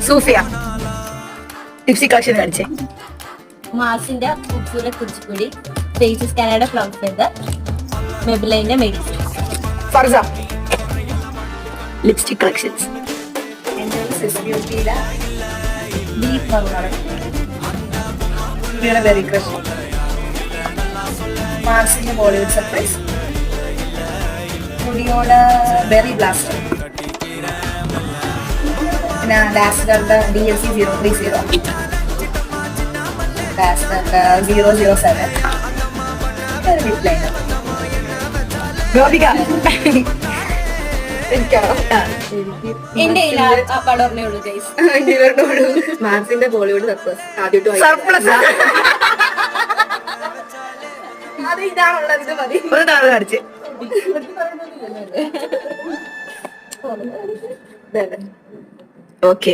Sufiya lipstick collection കാണിച്ചേ. മാസിന്റെ ഖൂബ്സൂരത് Kuchipudi, faces Canada flower feather, മെബിലൈന്റെ മെഡിസിൻ. ഫർസ ലിപ്സ്റ്റിക് കളക്ഷൻസ്. Very crush. മാർസിന്റെ ബോളിവുഡ് സർപ്രൈസ്. സ്റ്റുഡിയോയുടെ ബെറി ബ്ലാസ്റ്റർ. പിന്നെ ഡാസ്ലറുടെ DLC 030, ഡാസ്ലറുടെ 007. ഗോപിക എനിക്കാണോ? എന്റെ പടമേ ഉള്ളൂ ഗൈസ്. മാർസിന്റെ ബോളിവുഡ് സർപ്ലസ് സർപ്ലസ് അത് ഇതാണുള്ളത്. ഇത് മതി. ഒരു താഴെ കാണിച്ച്. ഓക്കെ.